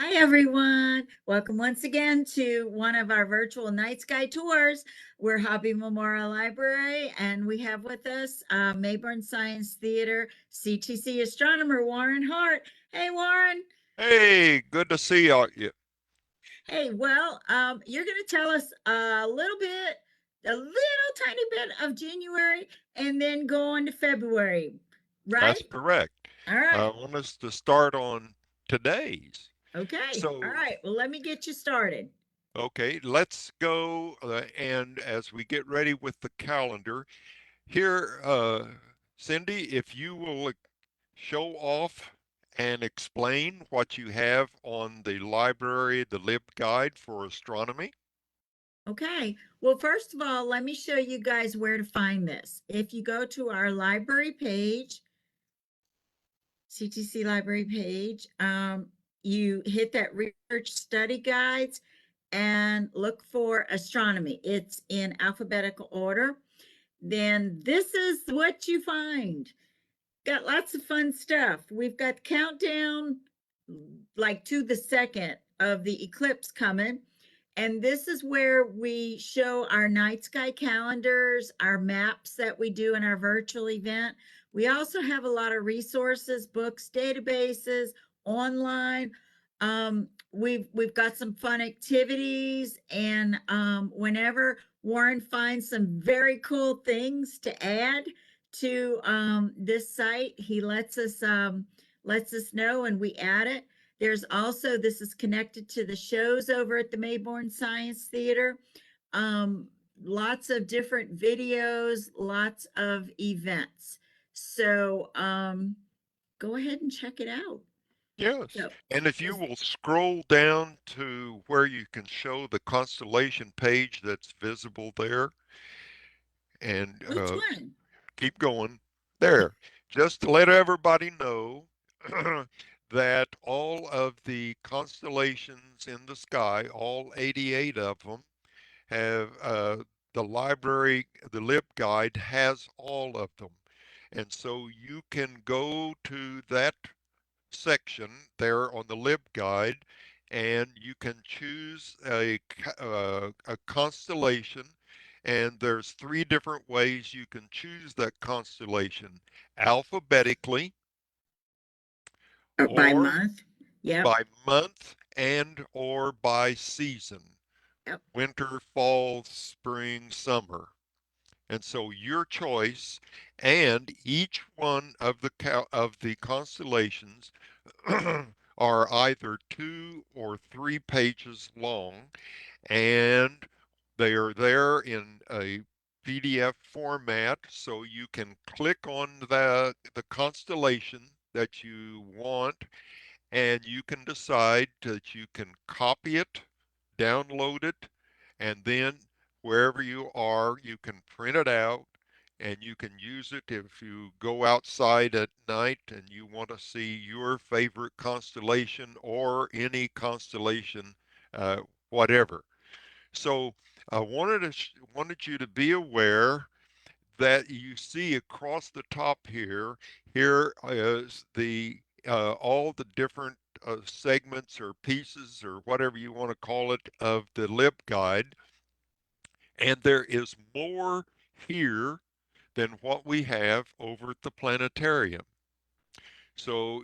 Hi, everyone. Welcome once again to one of our virtual night sky tours. We're Hobby Memorial Library, and we have with us Mayborn Science Theater CTC Astronomer Warren Hart. Hey, Warren. Hey, good to see you. Hey, well, you're going to tell us a little tiny bit of January, and then go on to February, That's right? correct. All I right. want us to start on today's. Okay. All So, right. Well, let me get you started. okay, let's go. And as we get ready with the calendar, here, Cindy, if you will show off and explain what you have on the library, the Lib Guide for Astronomy. Okay. Well, first of all, let me show you guys where to find this. If you go to our library page, CTC library page, you hit that research study guides and look for astronomy. It's in alphabetical order. Then this is what you find. Got lots of fun stuff. We've got countdown like to the second of the eclipse coming. And this is where we show our night sky calendars, our maps that we do in our virtual event. We also have a lot of resources, books, databases, online. We've got some fun activities, and whenever Warren finds some very cool things to add to this site, he lets us know, and we add it. There's also, this is connected to the shows over at the Mayborn Science Theater. Um, Lots of different videos, lots of events. So go ahead and check it out. Yes. So, And if you will scroll down to where you can show the constellation page that's visible there, and which one? keep going. There. Just to let everybody know that all of the constellations in the sky, all 88 of them, have the library, the Lib Guide has all of them. And so you can go to that section there on the Lib Guide, and you can choose a constellation. And there's three different ways you can choose that constellation: alphabetically, By or month. Yep. by month, and or by season: Yep. winter, fall, spring, summer. And so your choice, and each one of the constellations are either 2 or 3 pages long, and they are there in a PDF format, so you can click on the constellation that you want, and you can decide that you can copy it, download it, and then wherever you are, you can print it out, and you can use it if you go outside at night and you want to see your favorite constellation or any constellation, whatever. So I wanted you to be aware that you see across the top here. Here is the all the different segments or pieces or whatever you want to call it of the Lib Guide, and there is more here than what we have over at the planetarium. So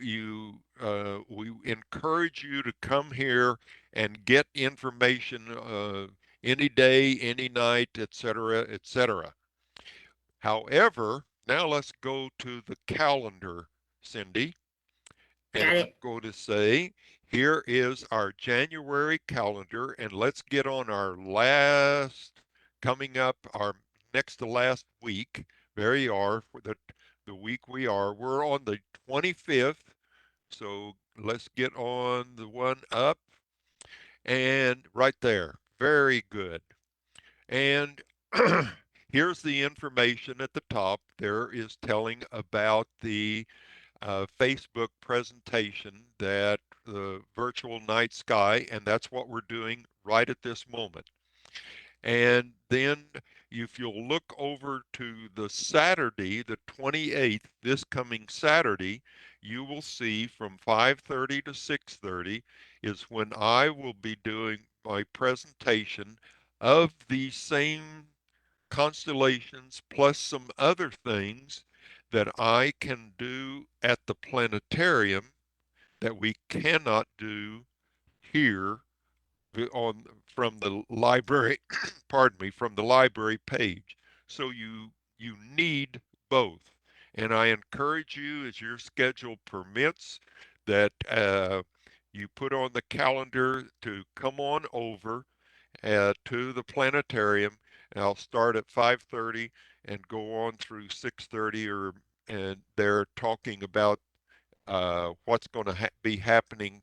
we encourage you to come here and get information any day, any night, etc., etc. However, now let's go to the calendar, Cindy, and Got I'm it. going to say, here is our January calendar, and let's get on our last, coming up, our next to last week. There you are, for the week we are. We're on the 25th, so let's get on the one up, and right there. Very good. And here's the information at the top. There is telling about the Facebook presentation, that the virtual night sky, and that's what we're doing right at this moment. And then if you'll look over to the Saturday, the 28th, this coming Saturday, you will see from 5:30 to 6:30 is when I will be doing my presentation of the same constellations plus some other things that I can do at the planetarium that we cannot do here on from the library, pardon me, from the library page. So you need both. And I encourage you, as your schedule permits, that you put on the calendar to come on over to the planetarium. And I'll start at 5:30 and go on through 6:30, and they're talking about what's going to be happening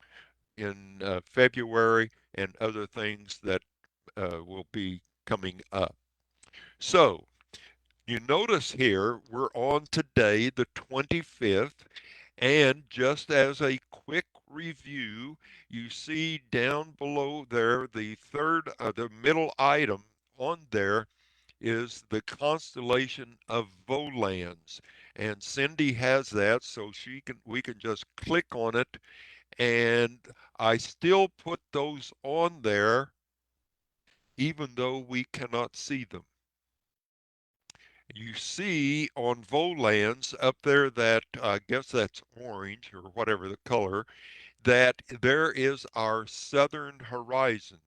in February and other things that will be coming up. So you notice here we're on today, the 25th, and just as a quick review, you see down below there the middle item on there is the constellation of Volans. And Cindy has that, so we can just click on it, and I still put those on there even though we cannot see them. You see on Volans up there that I guess that's orange or whatever the color, that there is our southern horizon.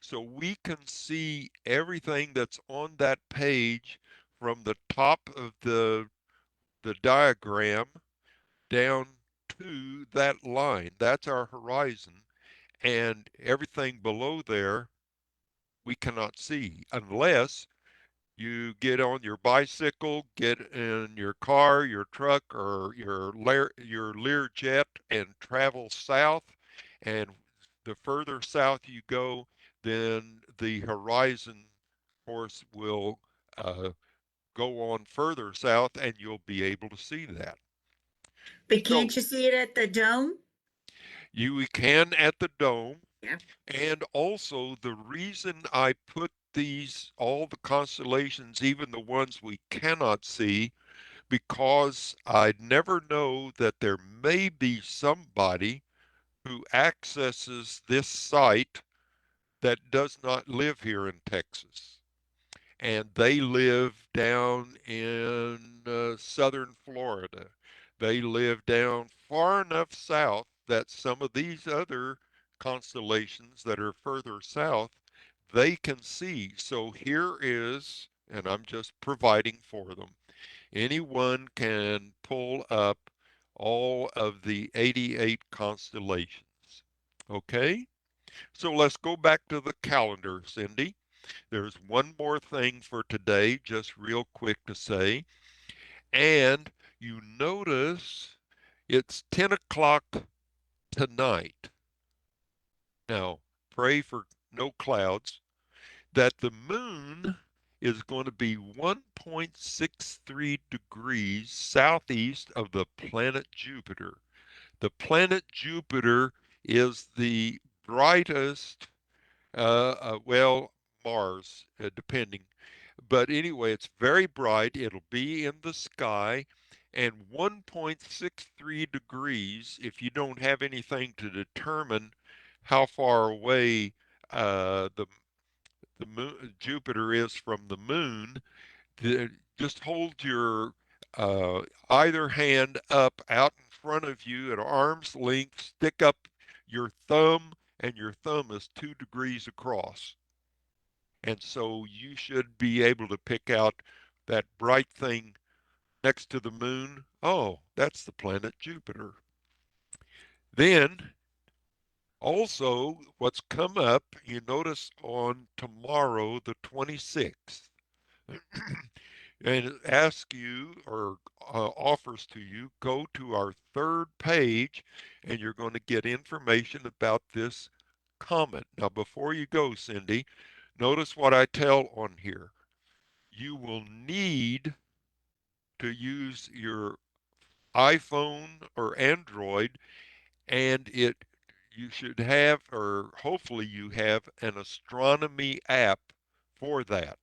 So we can see everything that's on that page from the top of the diagram down to that line. That's our horizon. And everything below there we cannot see unless you get on your bicycle, get in your car, your truck, or your Learjet and travel south. And the further south you go, then the horizon course will uh, go on further south, and you'll be able to see that. But So can't you see it at the dome? you can at the dome. Yeah. And also, the reason I put all the constellations, even the ones we cannot see, because I never know that there may be somebody who accesses this site that does not live here in Texas. And they live down in southern Florida. They live down far enough south that some of these other constellations that are further south, they can see. So here is, and I'm just providing for them, anyone can pull up all of the 88 constellations. Okay, so let's go back to the calendar, Cindy. There's one more thing for today, just real quick to say. And you notice it's 10 o'clock tonight. Now, pray for no clouds, that the moon is going to be 1.63 degrees southeast of the planet Jupiter. The planet Jupiter is the brightest, well, Mars, depending. But anyway, it's very bright. It'll be in the sky. And 1.63 degrees, if you don't have anything to determine how far away the moon, Jupiter is from the moon, just hold your uh, either hand up out in front of you at arm's length, stick up your thumb, and your thumb is 2 degrees across. And so you should be able to pick out that bright thing next to the moon. Oh, that's the planet Jupiter. Then also, what's come up, you notice on tomorrow, the 26th, and it asks you or offers to you, go to our third page and you're going to get information about this comet. Now, before you go, Cindy, notice what I tell on here. You will need to use your iPhone or Android, and you should have, or hopefully you have, an astronomy app for that,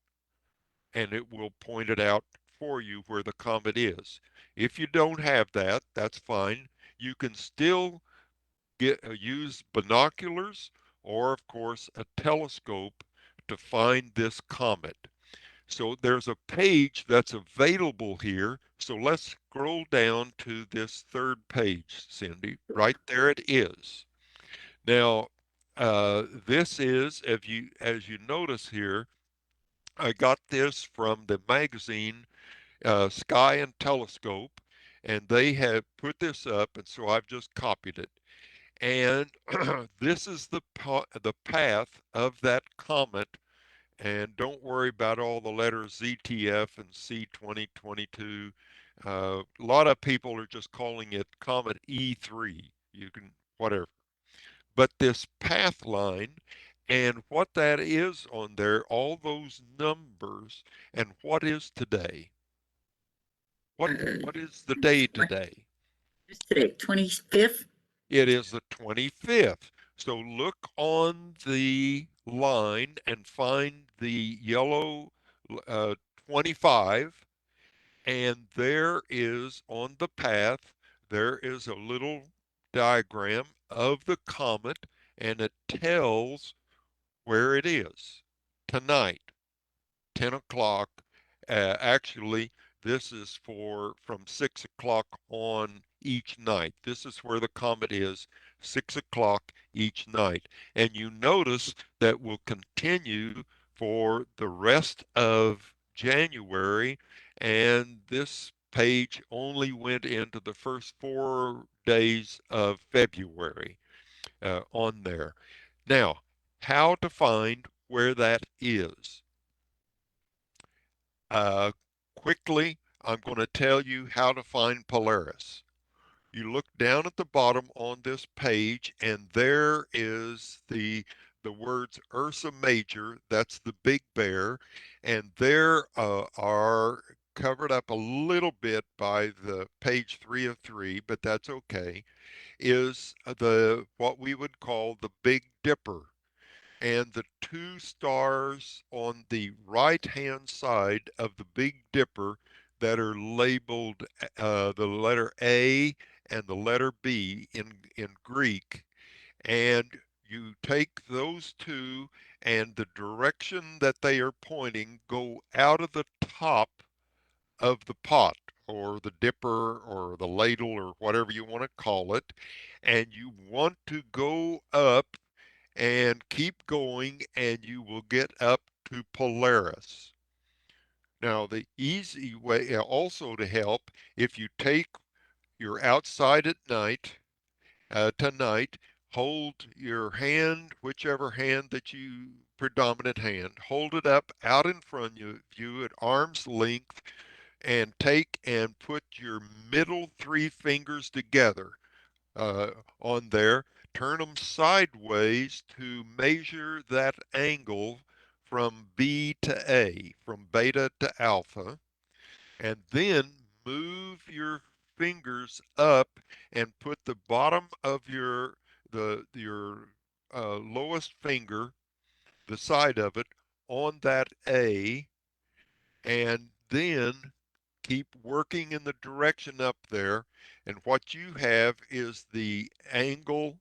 and it will point it out for you where the comet is. If you don't have that, that's fine. You can still use binoculars or, of course, a telescope to find this comet. So there's a page that's available here. So let's scroll down to this third page, Cindy. Right there it is. Now, this is, as you notice here, I got this from the magazine Sky and Telescope, and they have put this up, and so I've just copied it. And this is the path of that comet. And don't worry about all the letters ZTF and C2022. A lot of people are just calling it Comet E3. You can, whatever. But this path line and what that is on there, all those numbers, and what is today? What is the day today? What's today, 25th? It is the 25th. So look on the line and find the yellow 25, and there is on the path, there is a little diagram of the comet, and it tells where it is tonight. 10 o'clock. Actually, this is for from 6 o'clock on each night. This is where the comet is, 6 o'clock each night. And you notice that will continue for the rest of January. And this page only went into the first 4 days of February on there. Now, how to find where that is? Uh, Quickly, I'm going to tell you how to find Polaris. You look down at the bottom on this page, and there is the words Ursa Major. That's the Big Bear, and there are covered up a little bit by the page 3 of 3, but that's okay. Is the what we would call the Big Dipper, and the two stars on the right-hand side of the Big Dipper that are labeled the letter A and the letter B in Greek. And you take those two, and the direction that they are pointing go out of the top of the pot or the dipper or the ladle or whatever you want to call it. And you want to go up and keep going, and you will get up to Polaris. Now, the easy way also to help, if you you're outside at night, tonight, hold your hand, whichever hand that you predominant hand, hold it up out in front of you at arm's length, and take and put your middle three fingers together uh, on there, turn them sideways to measure that angle from B to A, from beta to alpha, and then move your fingers up and put the bottom of your lowest finger, the side of it, on that A, and then keep working in the direction up there. And what you have is the angle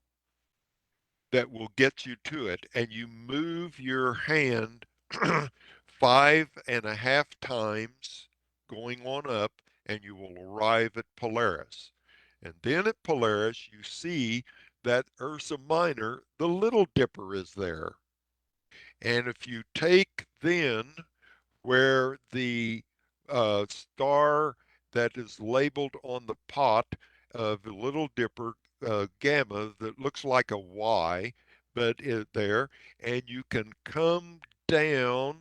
that will get you to it. And you move your hand 5.5 times going on up, and you will arrive at Polaris. And then at Polaris, you see that Ursa Minor, the Little Dipper, is there. And if you take then where the star that is labeled on the pot of the Little Dipper gamma that looks like a Y, but there, and you can come down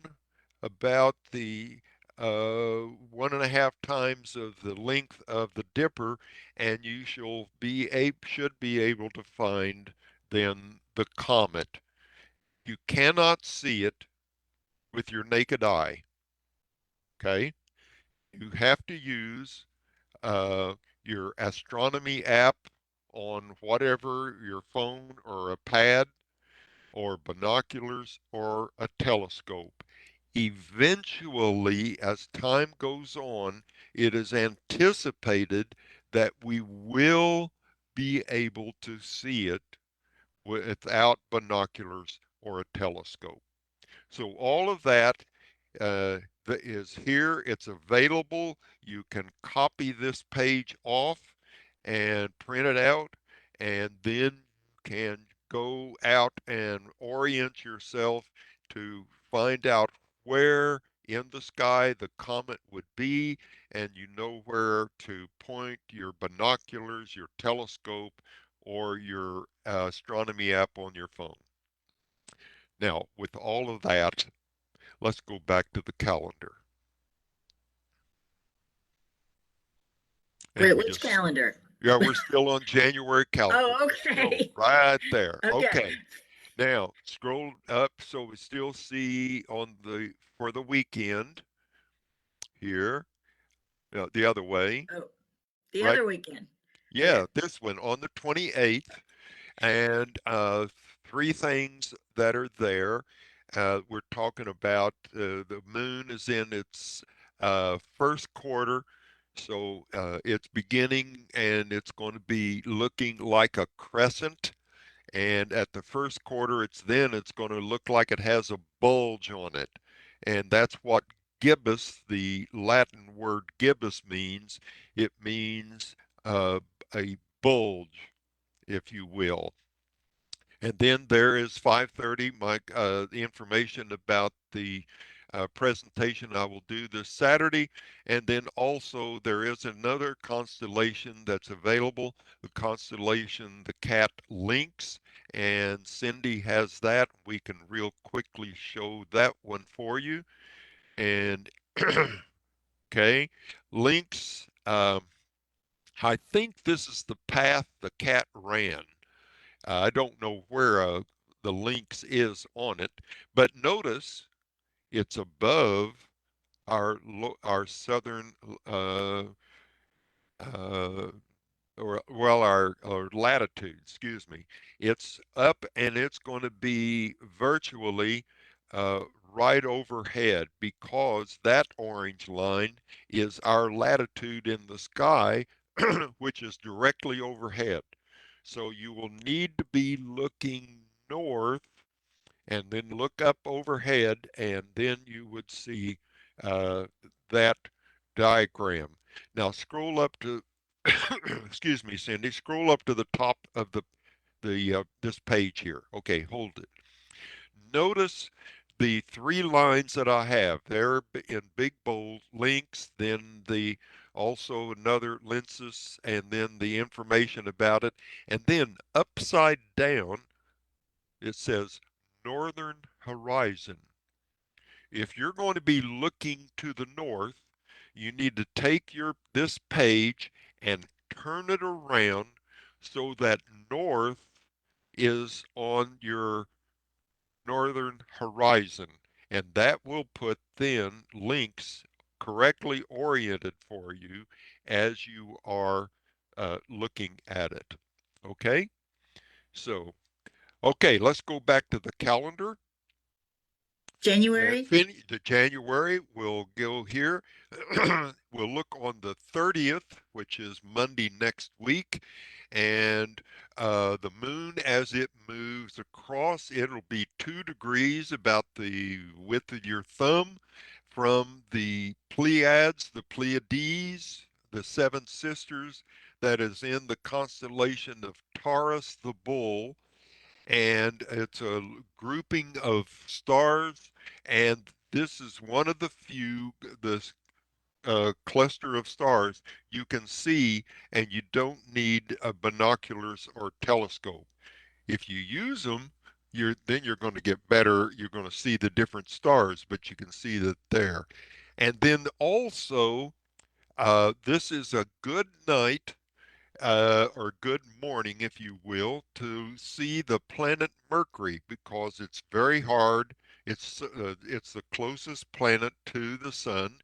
about the 1.5 times of the length of the Dipper, and you should be able to find then the comet. You cannot see it with your naked eye. Okay, you have to use uh, your astronomy app on whatever your phone or a pad or binoculars or a telescope. Eventually, as time goes on, it is anticipated that we will be able to see it without binoculars or a telescope. So all of that is here. It's available. You can copy this page off and print it out, and then can go out and orient yourself to find out where in the sky the comet would be, and you know where to point your binoculars, your telescope, or your astronomy app on your phone. Now, with all of that, let's go back to the calendar. And Wait, we which just, calendar? yeah, we're still on January calendar. Oh, Just scroll okay. right there. Okay. Okay. Now scroll up so we still see on for the weekend here, the other way, Oh, the right? other weekend. Okay. Yeah, this one on the 28th. And three things that are there. We're talking about the moon is in its first quarter, so it's beginning and it's going to be looking like a crescent. And at the first quarter, it's going to look like it has a bulge on it, and that's what gibbous, the Latin word gibbous means. It means uh, a bulge, if you will. And then there is 5:30, the information about the presentation I will do this Saturday. And then also there is another constellation that's available, the constellation the Cat Lynx, and Cindy has that. We can real quickly show that one for you. And okay, Lynx, I think this is the path the cat ran. I don't know where the Lynx is on it, but notice it's above our southern uh, or well our latitude. Excuse me. It's up and it's going to be virtually uh, right overhead because that orange line is our latitude in the sky, which is directly overhead. So you will need to be looking north and then look up overhead, and then you would see uh, that diagram. Now scroll up to, excuse me, Cindy, scroll up to the top of the this page here. Okay, hold it. Notice the three lines that I have there in big bold: links, then the also another lenses, and then the information about it. And then upside down, it says Northern Horizon. If you're going to be looking to the north, you need to take this page and turn it around so that north is on your northern horizon, and that will put then links correctly oriented for you as you are looking at it. Okay, so okay, let's go back to the calendar. January? The January, we'll go here. We'll look on the 30th, which is Monday next week. And the moon, as it moves across, it'll be 2 degrees, about the width of your thumb, from the Pleiades, the Pleiades, the seven sisters, that is in the constellation of Taurus the Bull, and it's a grouping of stars. And this is one of the few, this cluster of stars you can see, and you don't need binoculars or telescope. If you use them, you're going to get better. You're going to see the different stars, but you can see that there. And then also, this is a good night or good morning, if you will, to see the planet Mercury because it's very hard. It's the closest planet to the sun,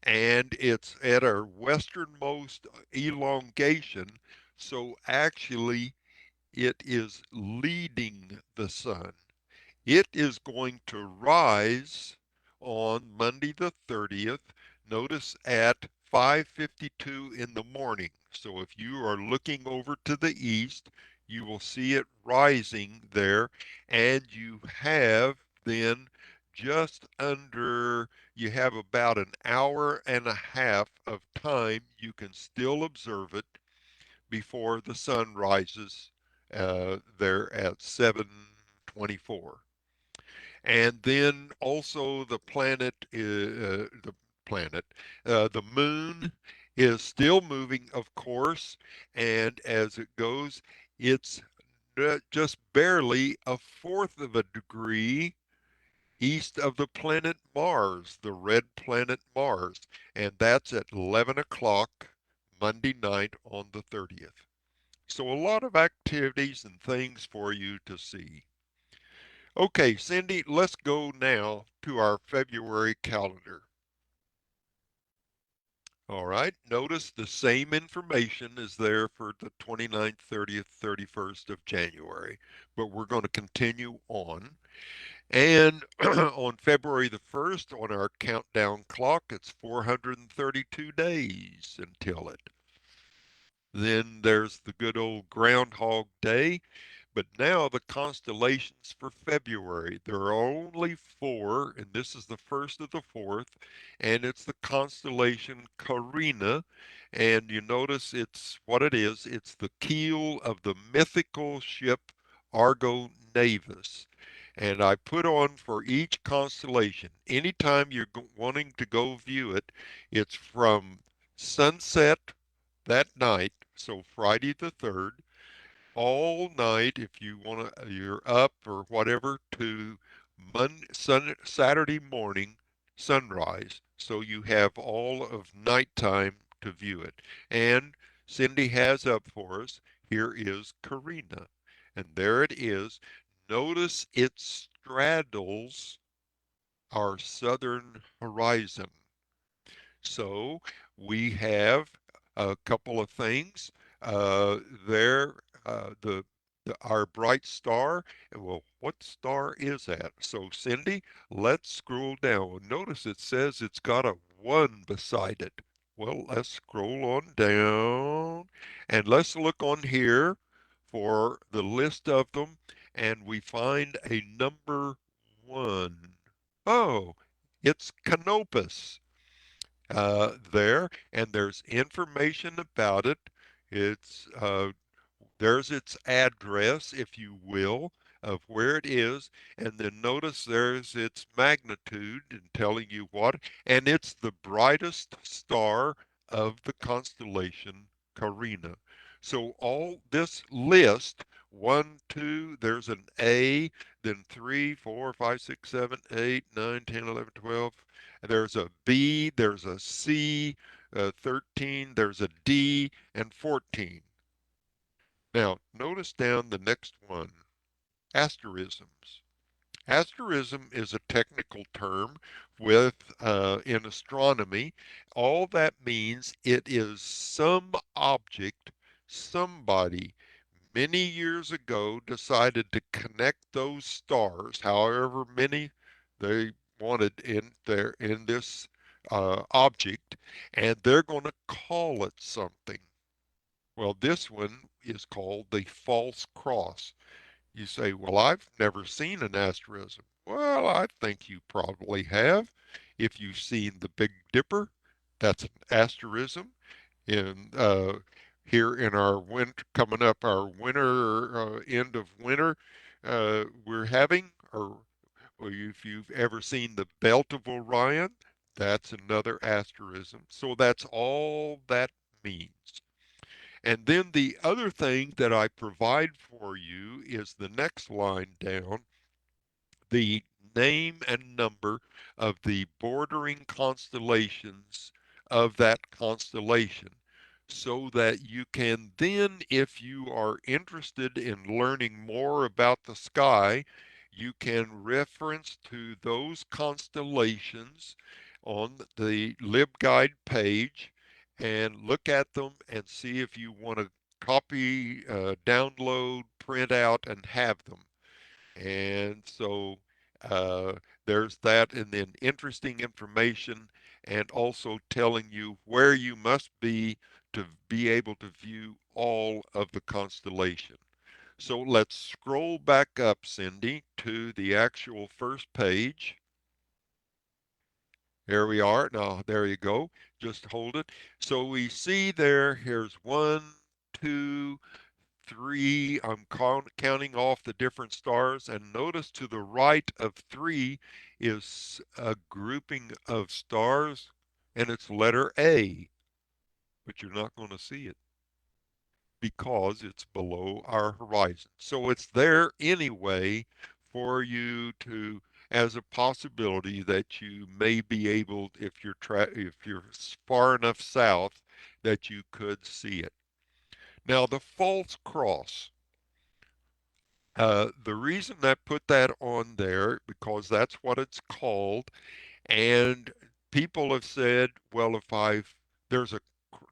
and it's at our westernmost elongation. So actually, it is leading the sun. It is going to rise on Monday the 30th. Notice at 5:52 in the morning. So if you are looking over to the east, you will see it rising there, and you have then just under, you have about an hour and a half of time you can still observe it before the sun rises there at 7:24. And then also planet, the moon is still moving, of course, and as it goes, it's just barely a fourth of a degree east of the planet Mars, the red planet Mars, and that's at 11 o'clock Monday night on the 30th. So a lot of activities and things for you to see. Okay, Cindy, let's go now to our February calendar. All right, notice the same information is there for the 29th, 30th, 31st of January, but we're going to continue on. And on February the 1st, on our countdown clock, it's 432 days until it. Then there's the good old Groundhog Day. But now the constellations for February, there are only four, and this is the first of the fourth, and it's the constellation Carina. And you notice it's what it is. It's the keel of the mythical ship Argo Navis. And I put on for each constellation, anytime you're wanting to go view it, it's from sunset that night, so Friday the 3rd, all night if you want to, you're up or whatever, to Saturday morning sunrise. So you have all of nighttime to view it. And Cindy has up for us, here is Carina. And there it is. Notice it straddles our southern horizon. So we have a couple of things there. Our bright star. Well, what star is that? So Cindy, let's scroll down. Notice it says it's got a one beside it. Well, let's scroll on down and let's look on here for the list of them, and we find a number one. Oh, it's Canopus there, and there's information about it. It's there's its address, if you will, of where it is, and then notice there's its magnitude and telling you what, and it's the brightest star of the constellation Carina. So all this list, one, two, there's an A, then three, four, five, six, seven, eight, nine, 10, 11, 12. There's a B, there's a C, 13, there's a D, and 14. Now, notice down the next one, asterisms. Asterism is a technical term with in astronomy. All that means it is some object, somebody many years ago decided to connect those stars, however many they wanted in this object, and they're going to call it something. Well, this one is called the false cross. You say, well, I've never seen an asterism. Well, I think you probably have. If you've seen the Big Dipper, that's an asterism. In here in our winter coming up, our winter end of winter, we're having, or if you've ever seen the Belt of Orion, that's another asterism. So that's all that means. And then the other thing that I provide for you is the next line down, the name and number of the bordering constellations of that constellation, so that you can then, if you are interested in learning more about the sky, you can reference to those constellations on the LibGuide page and look at them and see if you want to copy, download, print out, and have them. And so uh, there's that, and then interesting information, and also telling you where you must be to be able to view all of the constellation. So let's scroll back up, Cindy, to the actual first page. Here we are. Now, there you go. Just hold it. So we see there, here's 1, 2, 3. I'm counting off the different stars. And notice to the right of 3 is a grouping of stars, and it's letter A, but you're not going to see it because it's below our horizon. So it's there anyway for you to, as a possibility that you may be able, if you're far enough south, that you could see it. Now the false cross. The reason I put that on there because that's what it's called, and people have said, well, if there's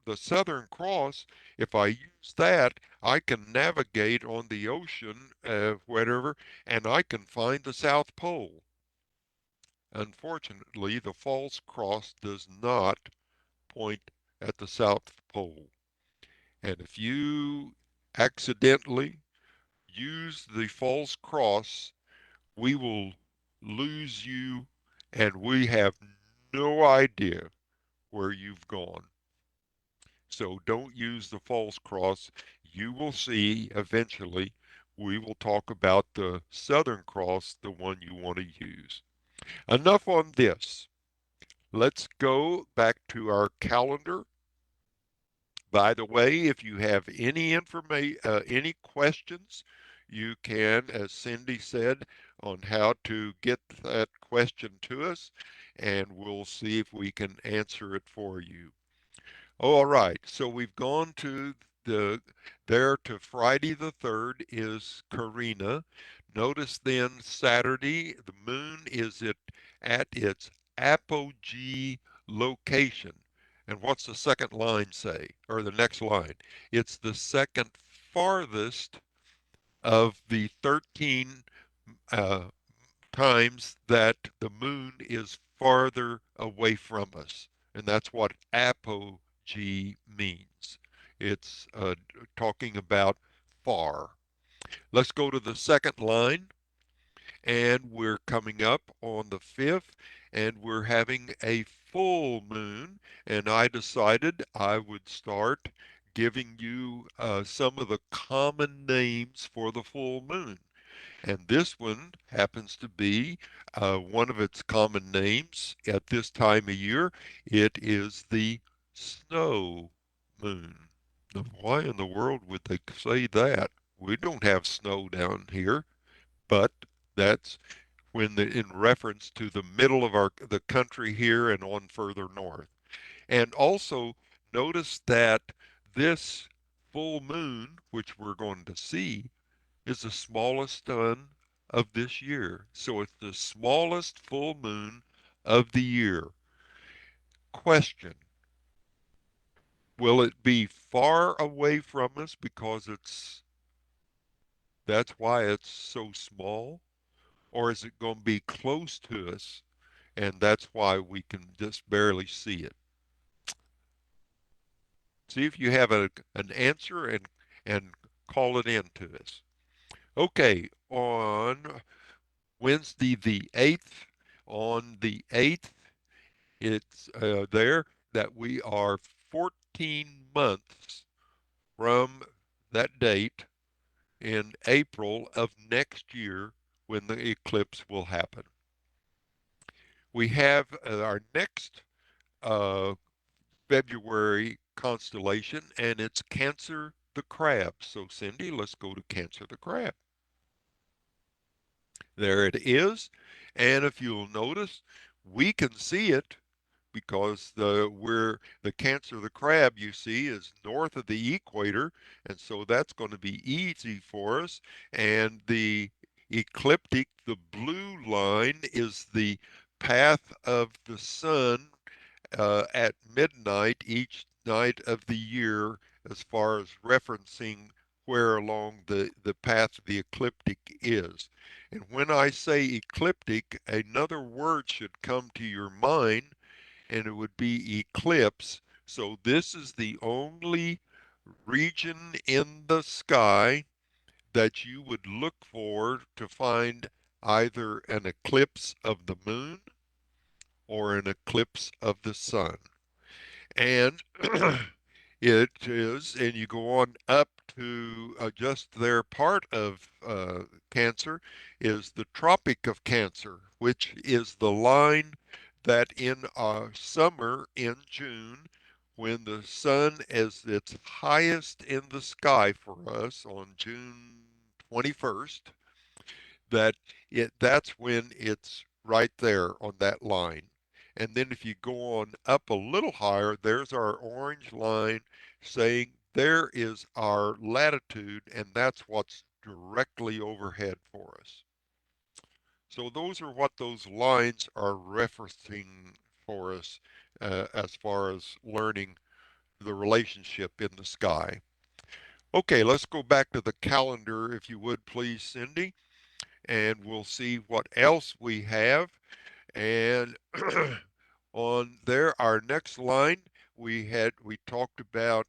the Southern Cross, if I use that, I can navigate on the ocean, whatever, and I can find the South Pole. Unfortunately, the false cross does not point at the South Pole. And if you accidentally use the false cross, we will lose you, and we have no idea where you've gone. So don't use the false cross. You will see eventually we will talk about the Southern Cross, the one you want to use. Enough on this. Let's go back to our calendar. By the way, if you have any any questions, you can, as Cindy said, on how to get that question to us, and we'll see if we can answer it for you. All right, so we've gone to the there to Friday the 3rd is Carina. Notice then Saturday the moon is at its apogee location. And what's the second line say, or the next line? It's the second farthest of the 13 uh, times that the moon is farther away from us. And that's what apogee means. It's talking about far. Let's go to the second line. And we're coming up on the 5th, and we're having a full moon. And I decided I would start giving you some of the common names for the full moon. And this one happens to be one of its common names at this time of year. It is the snow moon. Now, why in the world would they say that? We don't have snow down here, but that's in reference to the middle of the country here and on further north. And also notice that this full moon, which we're going to see, is the smallest sun of this year. So it's the smallest full moon of the year. Question: will it be far away from us because that's why it's so small? Or is it going to be close to us and that's why we can just barely see it? See if you have an answer and call it in to us. Okay, on Wednesday the 8th, on the 8th, it's there that we are 14 months from that date in April of next year when the eclipse will happen. We have our next uh, February constellation, and it's Cancer the Crab. So, Cindy, let's go to Cancer the Crab. There it is. And if you'll notice, we can see it because the Cancer the Crab you see is north of the equator, and so that's going to be easy for us. And the ecliptic, the blue line, is the path of the sun at midnight each night of the year, as far as referencing where along the path of the ecliptic is. And when I say ecliptic, another word should come to your mind, and it would be eclipse, So this is the only region in the sky that you would look for to find either an eclipse of the moon or an eclipse of the sun. And it is, and you go on up to just their part of Cancer is the Tropic of Cancer, which is the line that in summer in June, when the sun is its highest in the sky for us on June 21st, that's when it's right there on that line. And then if you go on up a little higher, there's our orange line saying there is our latitude, and that's what's directly overhead for us. So those are what those lines are referencing for us as far as learning the relationship in the sky. Okay, let's go back to the calendar, if you would please, Cindy, and we'll see what else we have. And on there, our next line, we talked about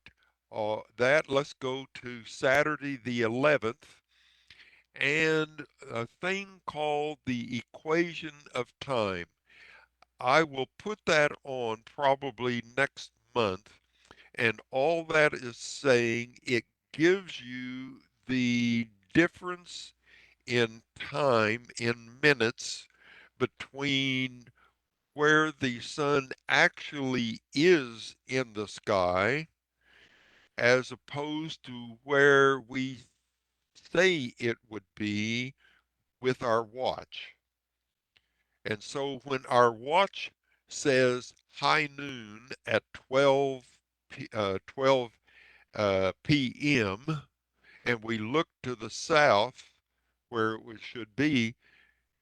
that. Let's go to Saturday the 11th and a thing called the equation of time. I will put that on probably next month, and all that is saying, it gives you the difference in time in minutes between where the sun actually is in the sky as opposed to where we say it would be with our watch. And so when our watch says high noon at 12 p.m., and we look to the south where it should be,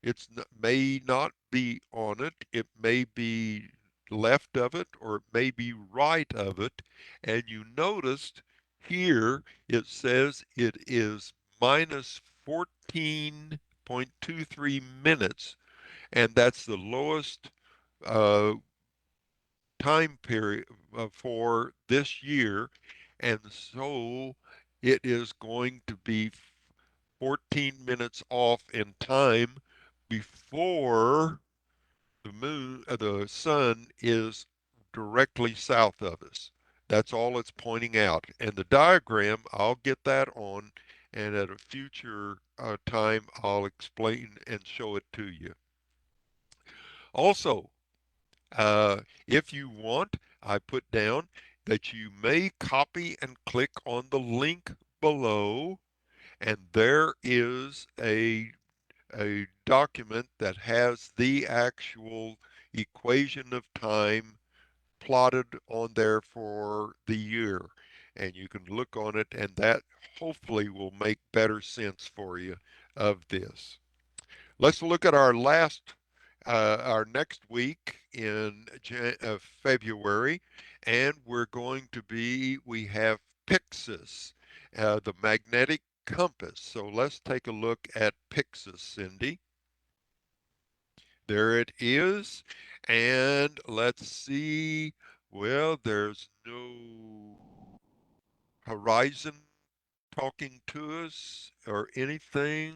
it may not be on it. It may be left of it, or it may be right of it. And you noticed here it says it is minus 14.23 minutes, and that's the lowest uh, time period for this year. And so it is going to be 14 minutes off in time before the sun is directly south of us. That's all it's pointing out. And the diagram, I'll get that on, and at a future time, I'll explain and show it to you. Also, if you want, I put down that you may copy and click on the link below, and there is a document that has the actual equation of time plotted on there for the year. And you can look on it, and that hopefully will make better sense for you of this. Let's look at our next week in February, and we have Pyxis, the magnetic compass. So let's take a look at Pyxis, Cindy. There it is. And let's see. Well, there's no horizon talking to us or anything,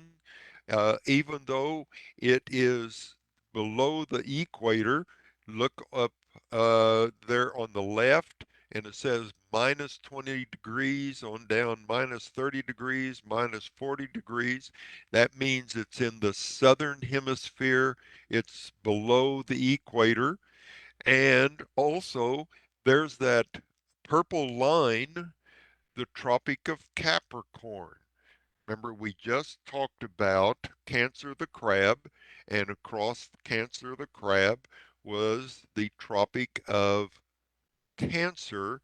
even though it is below the equator. Look up there on the left, and it says minus 20 degrees on down, minus 30 degrees, minus 40 degrees. That means it's in the southern hemisphere. It's below the equator. And also, there's that purple line, the Tropic of Capricorn. Remember, we just talked about Cancer the crab, and across Cancer the crab was the Tropic of Cancer,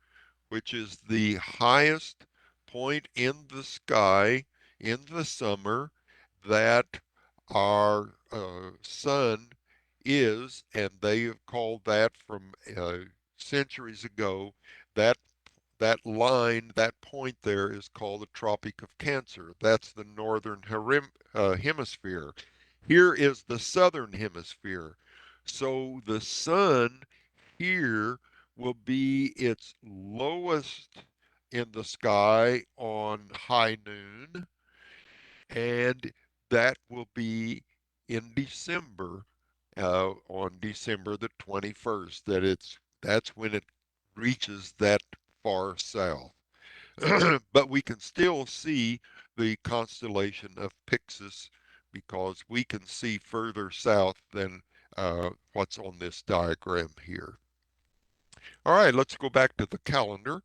which is the highest point in the sky in the summer that our sun is, and they have called that from centuries ago. That that line, that point there is called the Tropic of Cancer. That's the northern hemisphere. Here is the southern hemisphere. So the sun here will be its lowest in the sky on high noon, and that will be in December, on December the 21st. That's when it reaches that far south. But we can still see the constellation of Pyxis because we can see further south than what's on this diagram here. All right, let's go back to the calendar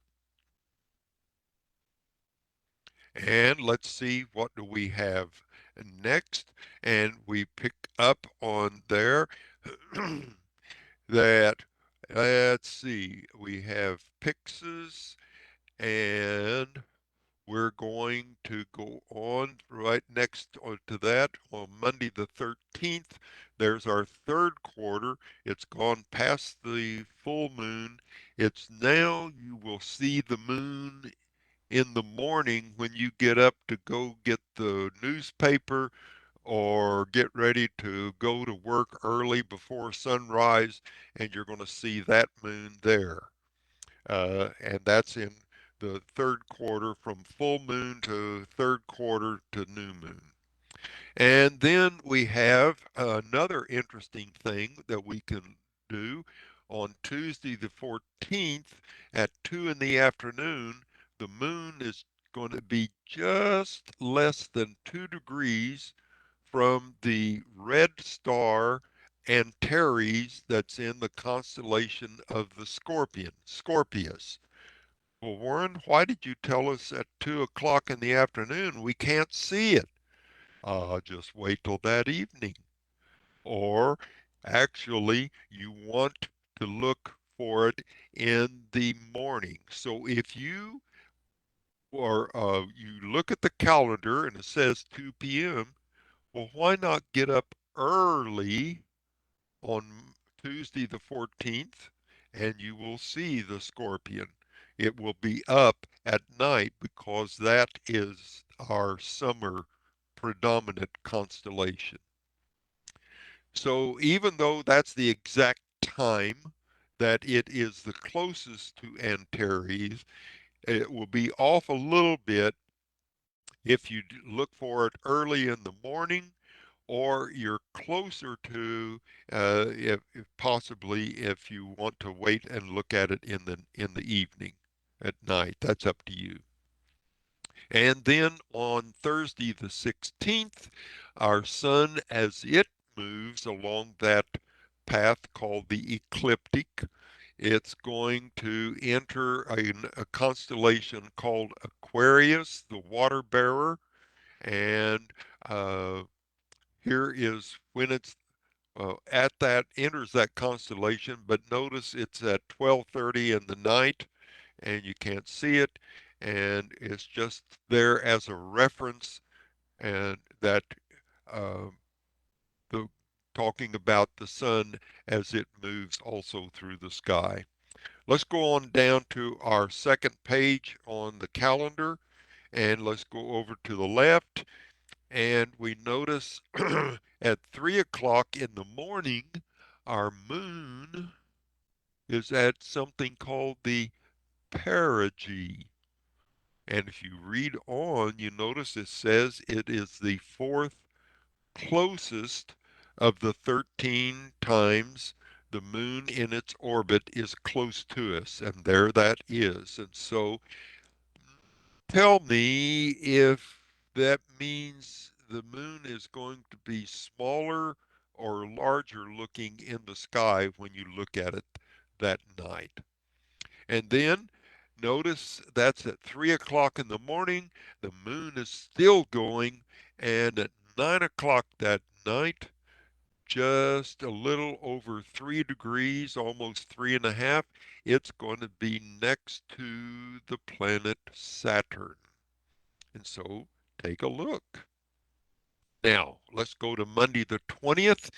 and let's see what do we have next. And we pick up on there that, let's see, we have Pyxis, and we're going to go on right next to that on Monday the 13th. There's our third quarter. It's gone past the full moon. It's now you will see the moon in the morning when you get up to go get the newspaper or get ready to go to work early before sunrise, and you're going to see that moon there. And that's in the third quarter from full moon to third quarter to new moon. And then we have another interesting thing that we can do on Tuesday the 14th at 2 in the afternoon. The moon is going to be just less than 2 degrees from the red star Antares that's in the constellation of the Scorpion, Scorpius. Well, Warren, why did you tell us at 2 o'clock in the afternoon? We can't see it. Just wait till that evening. Or actually, you want to look for it in the morning. So if you or you look at the calendar and it says 2 p.m., well, why not get up early on Tuesday the 14th and you will see the scorpion. It will be up at night because that is our summer predominant constellation. So even though that's the exact time that it is the closest to Antares, it will be off a little bit if you look for it early in the morning, or you're closer to, if possibly if you want to wait and look at it in the evening at night. That's up to you. And then on Thursday the 16th, our sun, as it moves along that path called the ecliptic, it's going to enter a constellation called Aquarius, the water bearer. And here is when it's at that enters that constellation, but notice it's at 12:30 in the night and you can't see it, and it's just there as a reference, and that uh, the talking about the sun as it moves also through the sky. Let's go on down to our second page on the calendar, and let's go over to the left, and we notice at 3 o'clock in the morning, our moon is at something called the perigee. And if you read on, you notice it says it is the fourth closest of the 13 times the moon in its orbit is close to us. And there that is. And so tell me if that means the moon is going to be smaller or larger looking in the sky when you look at it that night. And then notice that's at 3 o'clock in the morning. The moon is still going. And at 9 o'clock that night, just a little over 3 degrees, almost 3.5, it's going to be next to the planet Saturn. And so take a look. Now, let's go to Monday the 20th,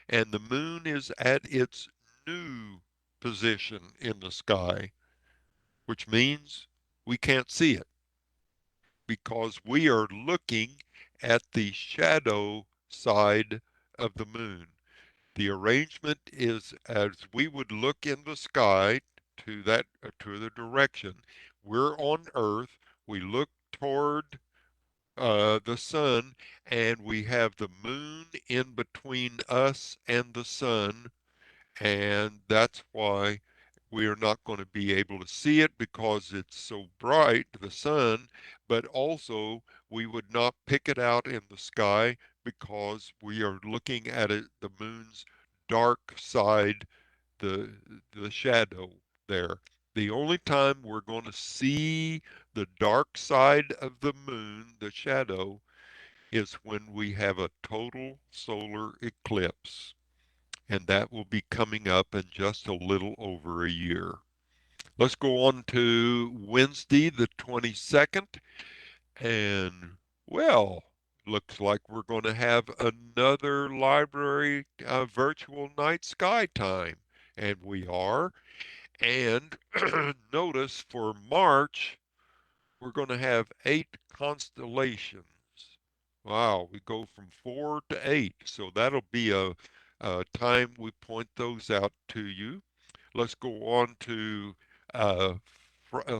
and the moon is at its new position in the sky, which means we can't see it because we are looking at the shadow side of the moon. The arrangement is as we would look in the sky to the direction. We're on Earth. We look toward the sun, and we have the moon in between us and the sun, and that's why we are not going to be able to see it because it's so bright, the sun, but also we would not pick it out in the sky because we are looking at it, the moon's dark side, the the shadow there. The only time we're going to see the dark side of the moon, the shadow, is when we have a total solar eclipse, and that will be coming up in just a little over a year. Let's go on to Wednesday, the 22nd, and well, looks like we're going to have another library virtual night sky time, and we are. And notice for March, we're going to have 8 constellations. Wow, we go from 4 to 8. So that'll be a time we point those out to you. Let's go on to uh,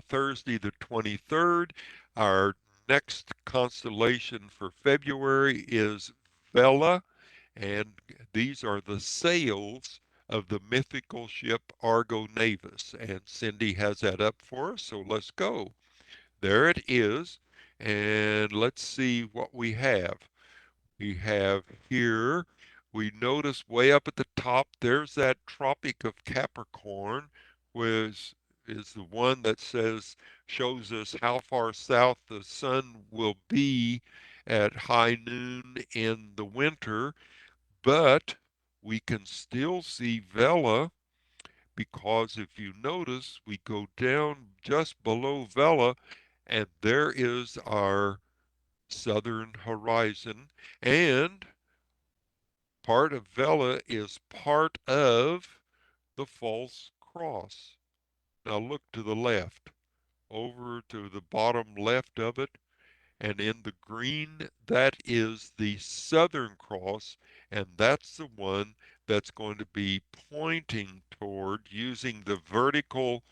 Thursday, the 23rd. Our next constellation for February is Vela, and these are the sails of the mythical ship Argo Navis. And Cindy has that up for us, so let's go. There it is. And let's see what we have. We have here, we notice way up at the top, there's that Tropic of Capricorn, which is the one that shows us how far south the sun will be at high noon in the winter. But we can still see Vela because if you notice, we go down just below Vela, and there is our southern horizon. And part of Vela is part of the false cross. Now look to the left, over to the bottom left of it, and in the green, that is the Southern Cross, and that's the one that's going to be pointing toward using the vertical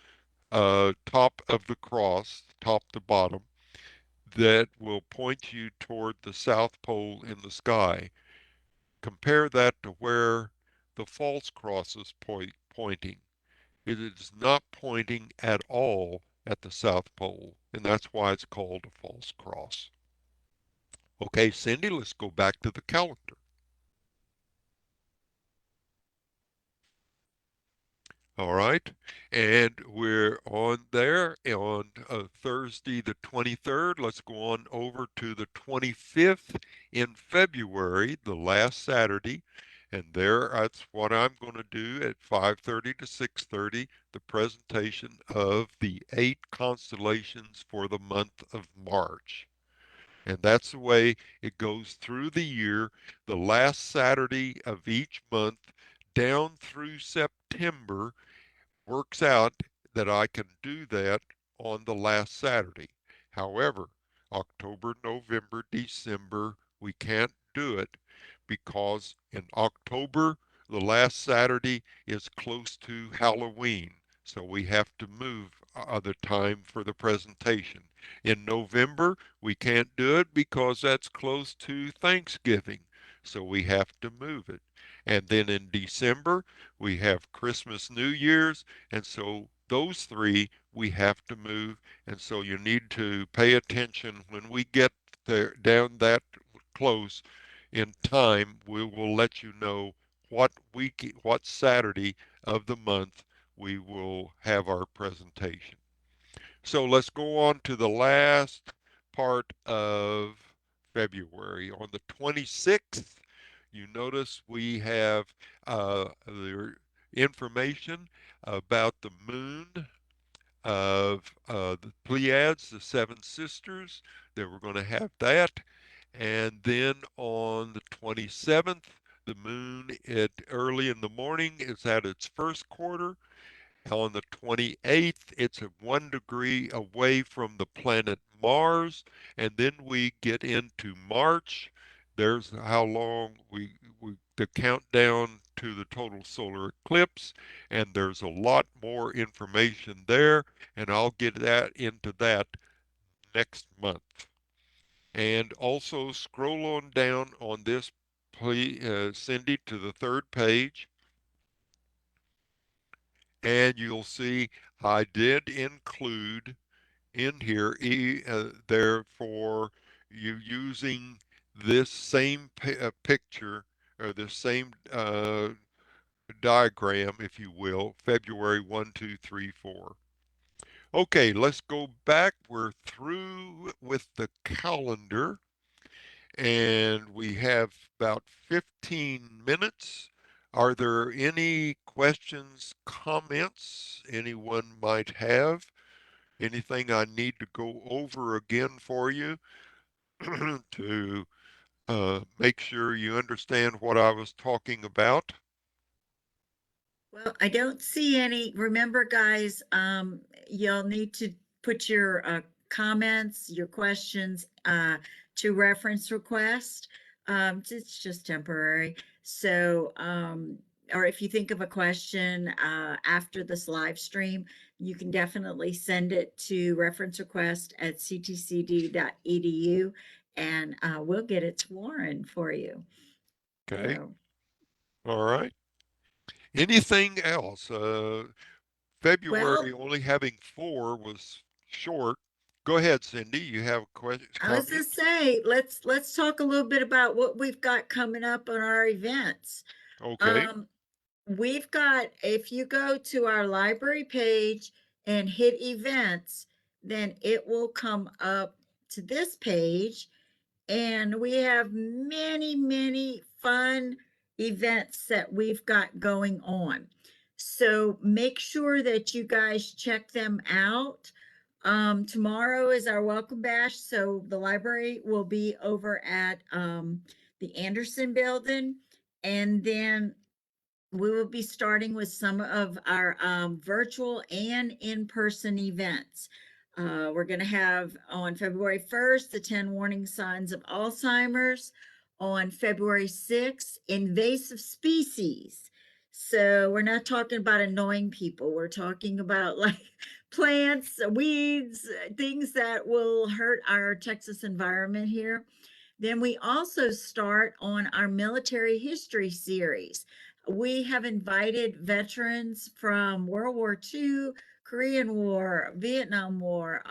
top of the cross, top to bottom, that will point you toward the South Pole in the sky. Compare that to where the false cross is pointing. It is not pointing at all at the South Pole, and that's why it's called a false cross. Okay, Cindy, let's go back to the calendar. All right. And we're on there on Thursday, the 23rd. Let's go on over to the 25th in February, the last Saturday. And there, that's what I'm going to do at 5:30 to 6:30, the presentation of the 8 constellations for the month of March. And that's the way it goes through the year, the last Saturday of each month, down through September. Works out that I can do that on the last Saturday. However, October, November, December, we can't do it because in October, the last Saturday is close to Halloween. So we have to move the time for the presentation. In November, we can't do it because that's close to Thanksgiving. So we have to move it. And then in December, we have Christmas, New Year's, and so those three we have to move. And so you need to pay attention when we get there down that close in time. We will let you know what Saturday of the month we will have our presentation. So let's go on to the last part of February. On the 26th, you notice we have the information about the moon of the Pleiades, the seven sisters, that we're going to have that. And then on the 27th, the moon at early in the morning is at its first quarter. On the 28th, it's at 1 degree away from the planet Mars. And then we get into March. There's how long the countdown to the total solar eclipse, and there's a lot more information there, and I'll get that into that next month. And also scroll on down on this, please, Cindy, to the third page, and you'll see I did include in here there for you using this same picture or this same diagram, if you will, February 1, 2, 3, 4. Okay, let's go back. We're through with the calendar and we have about 15 minutes. Are there any questions, comments anyone might have? Anything I need to go over again for you to make sure you understand what I was talking about? Well, I don't see any. Remember, guys, you'll need to put your comments, your questions to reference request. It's just temporary. So, or if you think of a question after this live stream, you can definitely send it to reference request at ctcd.edu and we'll get it to Warren for you. Okay, So, all right. Anything else? February well, only having 4 was short. Go ahead, Cindy. You have a question, I was gonna comment? say, let's talk a little bit about what we've got coming up on our events. Okay, Um, we've got, if you go to our library page and hit events, then it will come up to this page and we have many, many fun events that we've got going on. So make sure that you guys check them out. Tomorrow is our welcome bash. So the library will be over at the Anderson building. And then we will be starting with some of our virtual and in-person events. We're going to have on February 1st, the 10 warning signs of Alzheimer's. On February 6th, invasive species. So we're not talking about annoying people. We're talking about like plants, weeds, things that will hurt our Texas environment here. Then we also start on our military history series. We have invited veterans from World War II, Korean War, Vietnam War,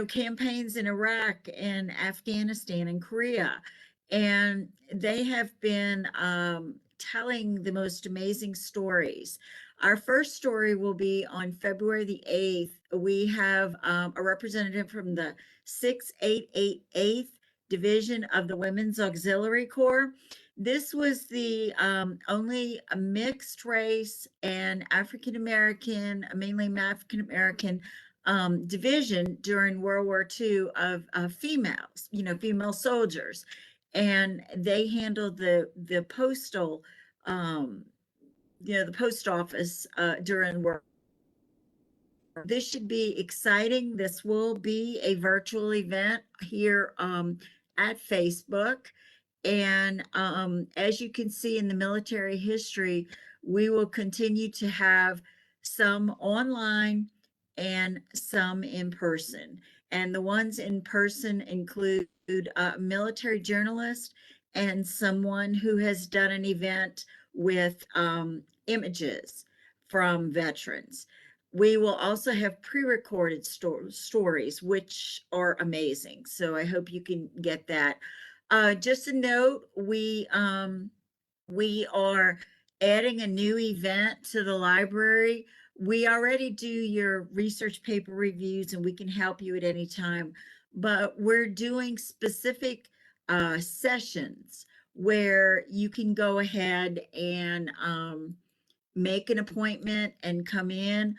campaigns in Iraq and Afghanistan and Korea. And they have been telling the most amazing stories. Our first story will be on February the 8th. We have a representative from the 6888th Division of the Women's Auxiliary Corps. This was the only mixed race and African American, mainly African American division during World War II of females, female soldiers. And they handled the postal, um, the post office during World. This should be exciting. This will be a virtual event here at Facebook. And as you can see in the military history, we will continue to have some online and some in person. And the ones in person include a military journalist and someone who has done an event with images from veterans. We will also have pre-recorded stories, which are amazing. So I hope you can get that. Just a note, we are adding a new event to the library. We already do your research paper reviews and we can help you at any time, but we're doing specific sessions where you can go ahead and make an appointment and come in.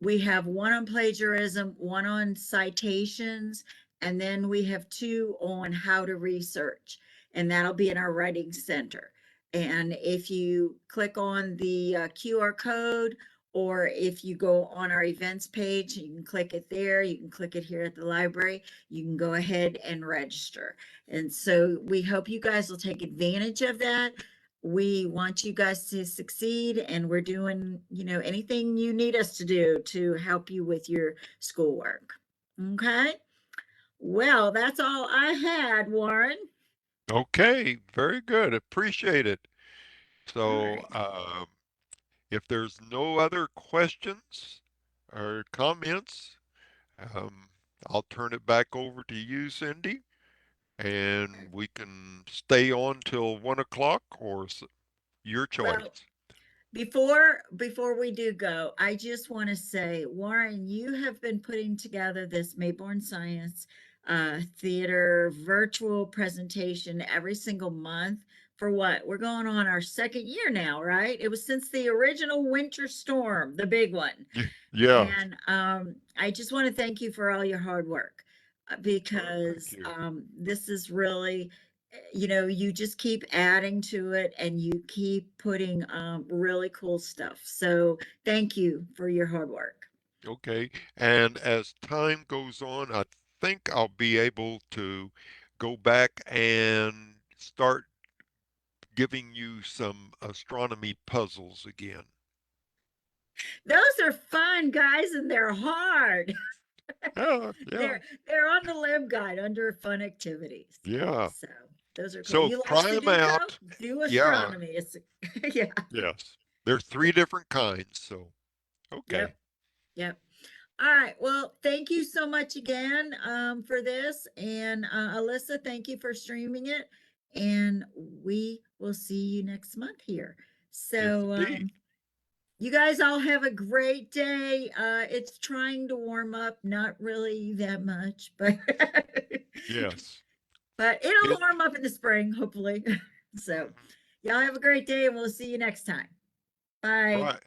We have one on plagiarism, one on citations, and then we have two on how to research, and that'll be in our writing center. And if you click on the QR code, or if you go on our events page, you can click it there, you can click it here at the library, you can go ahead and register. And so we hope you guys will take advantage of that. We want you guys to succeed, and we're doing, anything you need us to do to help you with your schoolwork. Okay? Well, that's all I had, Warren. Okay, very good. Appreciate it. All So, right. if there's no other questions or comments, um, I'll turn it back over to you, Cindy, and we can stay on till 1 o'clock or your choice. Well, before we do go, I just want to say, Warren, you have been putting together this Mayborn Science theater virtual presentation every single month for what? We're going on our second year now, right? It was since the original winter storm, the big one. Yeah. And I just want to thank you for all your hard work Thank because you. this is really, you just keep adding to it and you keep putting really cool stuff. So thank you for your hard work. Okay. And as time goes on, I think I'll be able to go back and start giving you some astronomy puzzles again. Those are fun, guys, and they're hard. Yeah, yeah, They're on the Lib Guide under fun activities. yeah. So those are cool. So You like try them Sudoku? out. Do Yeah, astronomy. It's yeah. yes. There's three different kinds, so okay. Yep. Yep. All right. Well, thank you so much again for this. And Alyssa, thank you for streaming it. And we will see you next month here. So Indeed. you guys all have a great day. It's trying to warm up, not really that much, but Yes. but it'll It, warm up in the spring, hopefully. So mhm. y'all have a great day and we'll see you next time. Bye. Right.